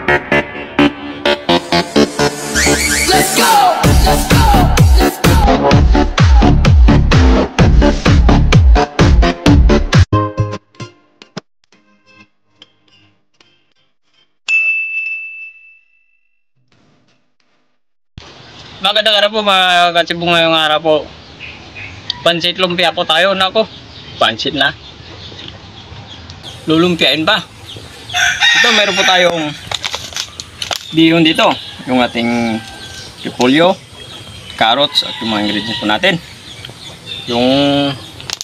Let's go! Let's go! Let's go! Magandang araw po mga katsibong, ngayong araw po. Pansit lumpia po tayo. Nako, pansit na. Lulumpiain pa. Ito, meron po tayong bihon dito. Yung ating repolyo, carrots at yung mga ingredients po natin. Yung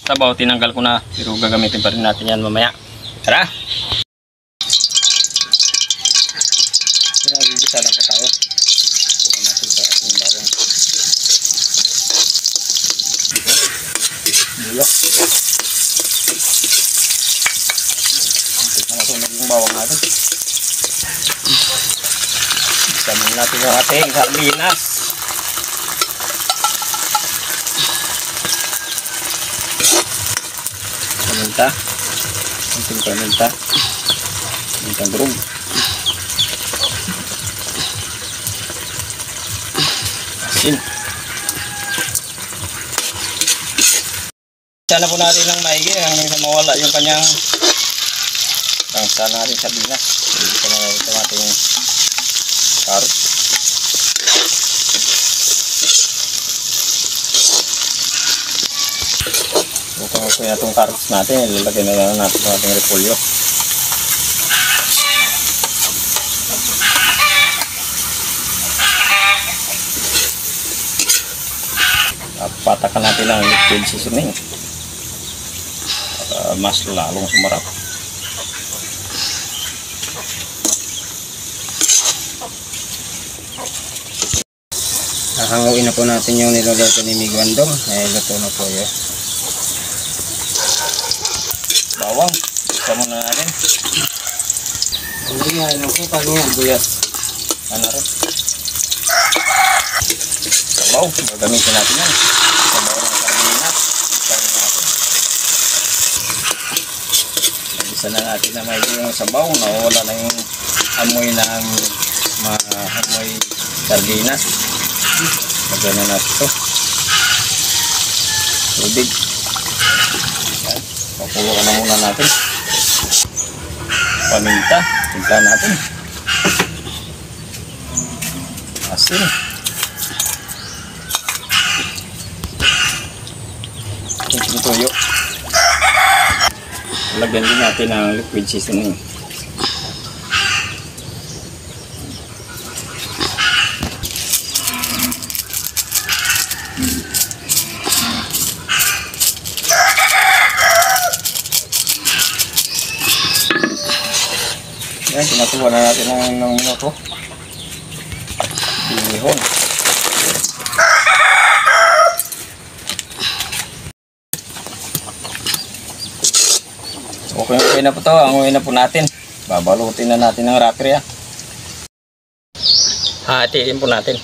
sabaw, tinanggal ko na. Pero gagamitin pa rin natin yan mamaya. Tara! Tara, gigisa na po tayo. Bukan natin sa ating bawang. Bulok. Ito na ito naging bawang natin. Isamin natin yung ating sardinas. Paminta. Kunting paminta. Pamintang durog. Asin. Sana po natin ng maigi hanggang sa mawala yung kanyang sana natin sardinas. Dito na ito natin carrot. Bukang ko na itong carrots natin, ilalagay na lang natin sa ating repolyo. Patakan natin ang liquid seasoning para mas lalong sumarap. Hahanguin na po natin yung niluluto ni Miguandong. Luto na po yun. Bawang, isa muna natin. Ano po, pag nga, buyas. Ano rin? Sabaw, gagamitin natin yan. Sabaw ng sardinas. Isa na natin na may yung sabaw. Nawala na yung amoy ng amoy sardinas. Lagyan na natin ito. Tubig. Pakulokan na muna natin. Paminta. Timpla natin. Asin. Kunting toyo. Lagyan din natin ang liquid seasoning. Yan, tinatuwa na natin ng minuto. Bihon. Okay na po ito. Anguin na po natin. Babalutin na natin ng wrapper. Hatiin po natin.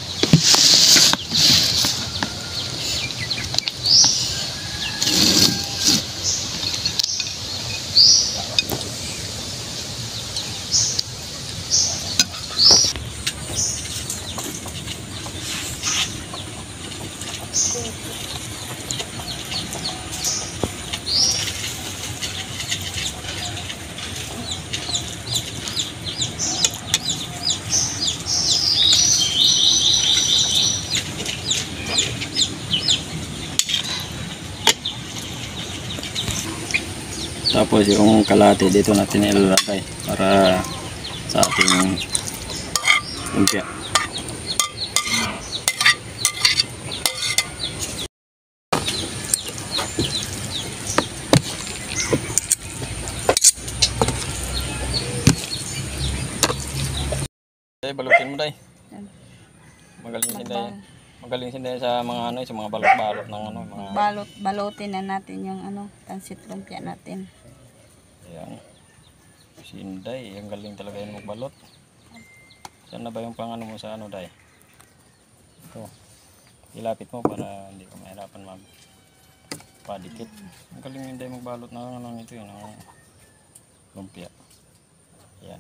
Tapos yung kalate dito natin ilalagay para sa ating lumpia. Balutin mo day. Magaling si day. Magaling si day sa mga sa mga balot-balot ng mga balutin na natin yung pansit lumpia natin. Ayan. Si Inday, ang galing talaga yung magbalot. Saan na ba yung pang mo sa day? Ito. Ilapit mo para hindi ka mahirapan padikit. Ang galing yung Inday magbalot ng ito yun, ng lumpia. Ayan.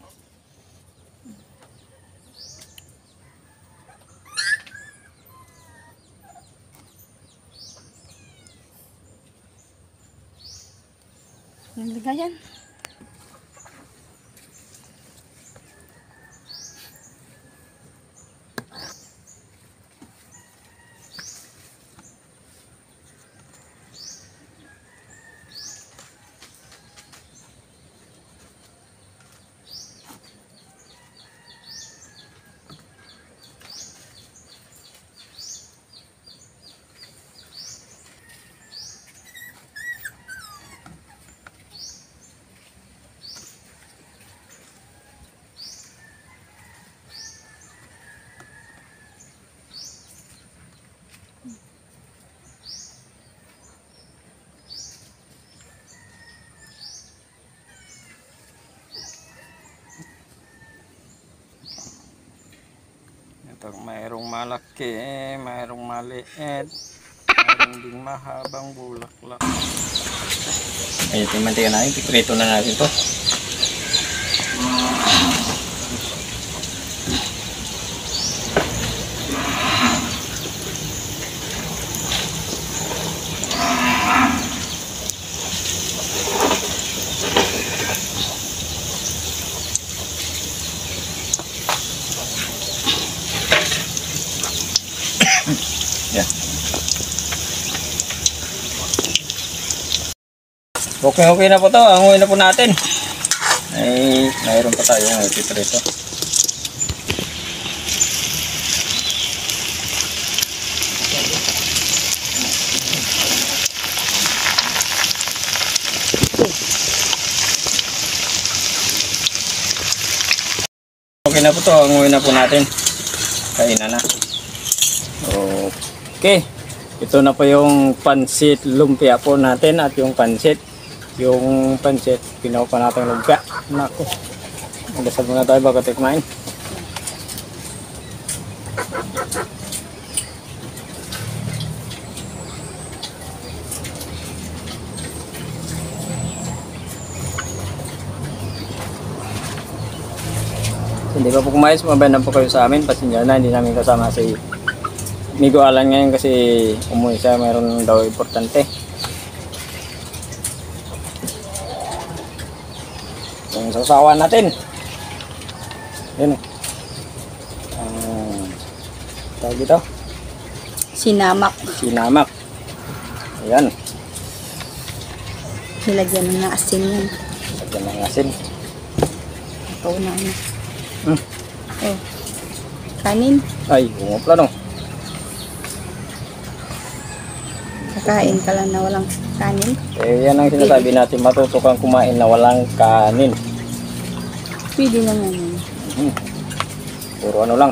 Ang ligayan. Ito, mayroong malaki, mayroong maliit, mayroong ding mahabang bulaklak. Ayun, ito yung mantika natin. Piprito na natin to. Yan. Okay na po to. Anguin na po natin. Ay, mayroon pa tayo ng piprito. Okay na po to. Anguin na po natin. Kainan na. Okay, ito na po yung pansit lumpia po natin at yung pansit, ginawa pa natin lumpia. Naku, magdasal muna tayo bago tikmain. Hindi pa po kumain, sumabayan po kayo sa amin. Pasensya na, hindi namin kasama si Migo Alan ngayon kasi umuwi siya, mayroon daw importante. Yung sasawan natin. Yun. Tawag dito? Sinamak. Sinamak. Ayan. Nilagyan ng asin yan. Lagyan ng asin. Ikaw na. Oh. Kanin. Ay, umupla no. Kakain ka lang na walang kanin. Eh, yan ang sinasabi natin, matuto kang kumain na walang kanin. Pwede naman yun. Puro ano lang.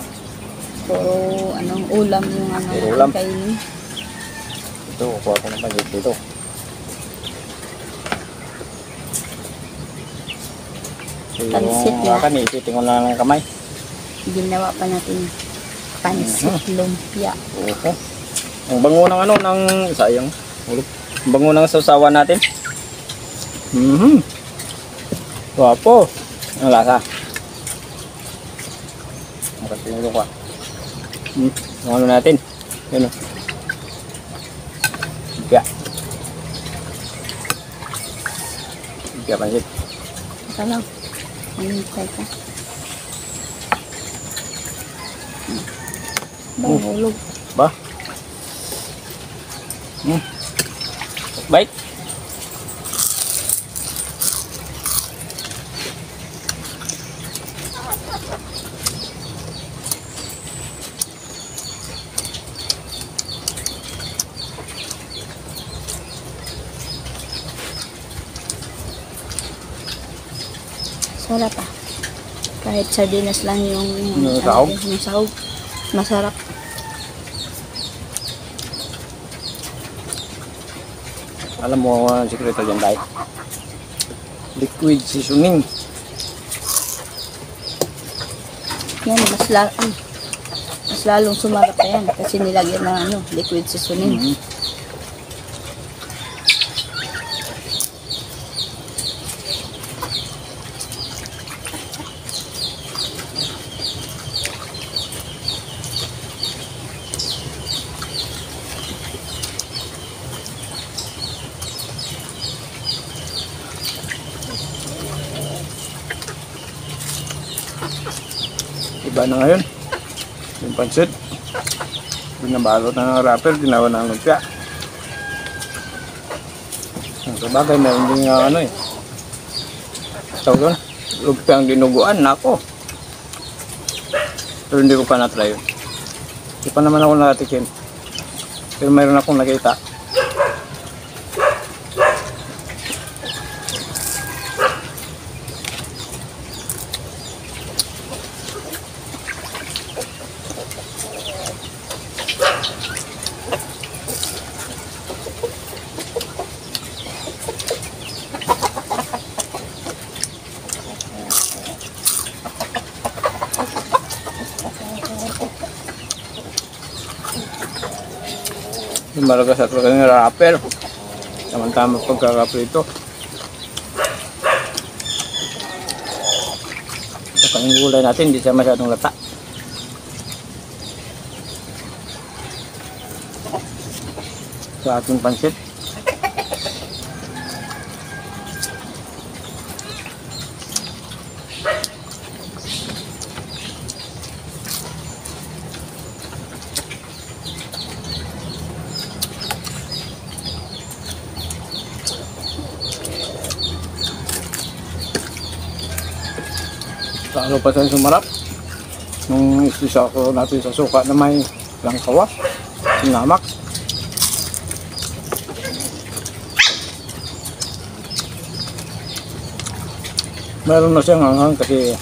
Puro anong ulam yung ano Puro ulam. kainin. Ito, kuha ko ng pansit dito. Pansit yung na. akan, ititingon na lang ng kamay. Ginawa pa natin pansit lumpia. Oo. Ang bango ng ano, ng sayang. Ang bango ng sausawan natin. Wapo. Ang lasa. Makatinulong ko. Ang ano natin. Yun o. Lumpia. Lumpia pansit. Ito lang. Hintay ka. Bahulog. Ba? Baik. Sarap ah. Kahit sardinas lang yung sahog. yung sahog. Masarap. Alam mo ang sikreto dyan, Day? Liquid seasoning. Yan, mas lalong sumarap na yan kasi nilagyan ng ano, liquid seasoning. Iba na ngayon. Yung pansit. Binabalot na ng wrapper, ginawa ng lumpia. Sa bagay, meron din nga ano eh. Tawag doon, lumpia ang dinuguan, nako. Pero hindi ko pa na-try yun. Hindi pa naman ako nakatikim. Pero mayroon akong nakita. Yung malagas at kanyang wrapper. Tama-tama pagkakaprito. Sa kanyang gulay natin, hindi siya masyadong lata. Sa ating pansit. Lalo pa sa sumarap nung isisa ko natin sa suka na may langkawas, sinamak. Meron na siyang hanghang kasi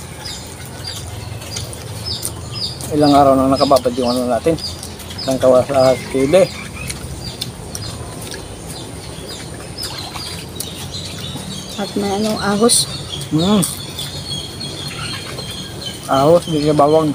ilang araw na nakababad yung ano natin, langkawas sa kili. At may ano, ahos. Ahos, hindi siya bawang.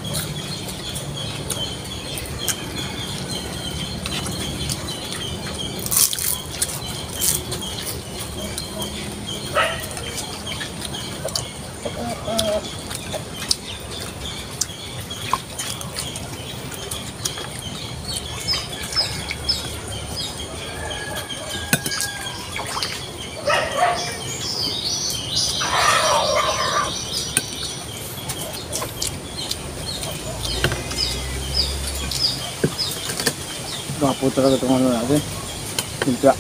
Gapo talaga itong ano natin. Lumpia.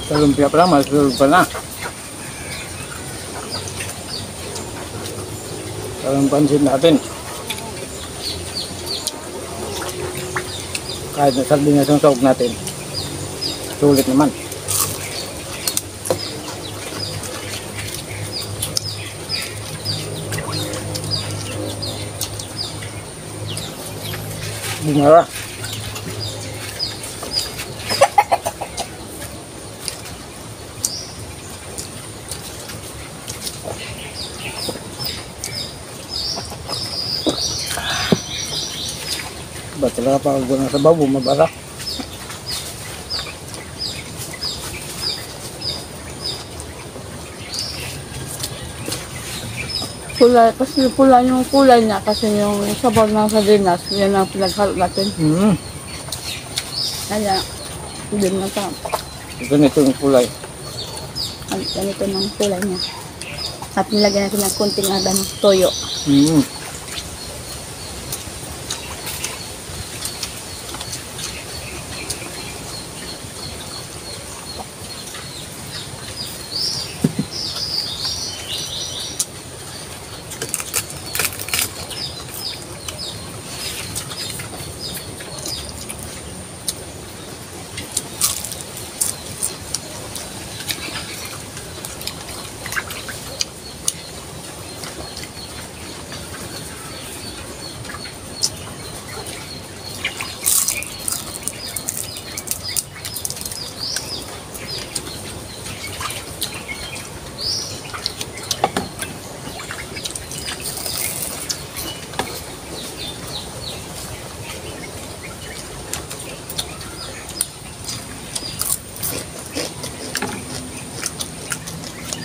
Sa lumpia pa lang, masulog pa na. Parang pansin natin. Kahit na sardinas ang sahog natin, sulit naman. Bunga. Ba talaga pa ako na sa babo, mabarak. Pula, kasi pula yung kulay niya kasi yung sabaw ng sardinas, yan ang pinaghalo natin. Kaya, hindi na ito. Ganito yung kulay. Ganito ng kulay niya. At nilagyan natin ng kunting ng toyo.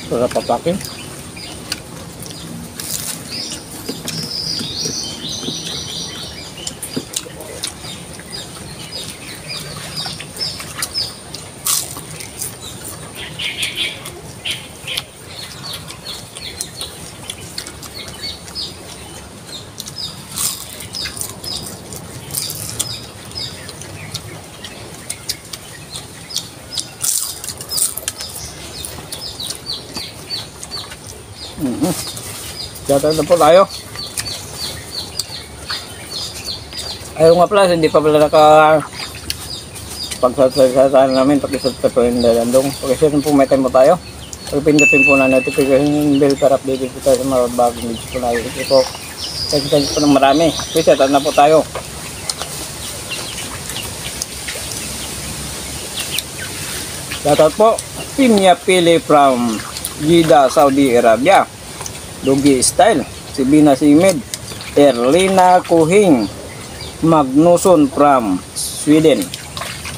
Sarap papakin. Shoutout na po tayo. Ayaw nga pala, hindi pa pala pagsasasahan namin, pakisubscribe po yung dalandong. Pakisubscribe po, may time po tayo. Pagpindutin po na notification bell para updated po tayo sa mga bagong videos po na ito po. Thank you po ng marami. Please, shoutout na po tayo. Shoutout po, Pinya Pili from Jeddah, Saudi Arabia. Dugi Style, Sibina Simid, Erlina Kuhing, Magnuson from Sweden.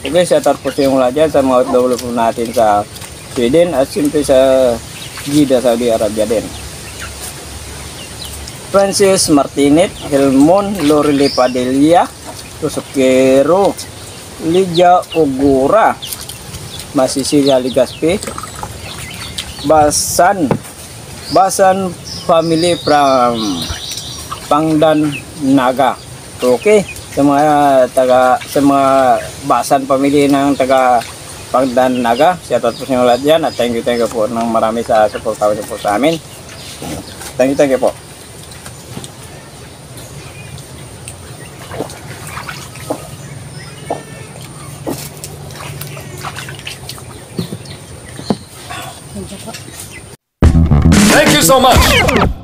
Okay, shoutout po sa yung lahat dyan sa mga OFW po natin sa Sweden at siyempre sa Jeddah, Saudi Arabia din. Francis Martinet, Helmon, Lorely Padilla, Rosokero, Lydia Ogura, Masisilia Ligaspi, Basan family from Pangdan Naga. Okay, sa mga Basan family ng taga Pangdan Naga, shoutout po sa inyo lahat dyan at thank you po ng marami sa suportahan po sa amin. Thank you po. Thank you so much.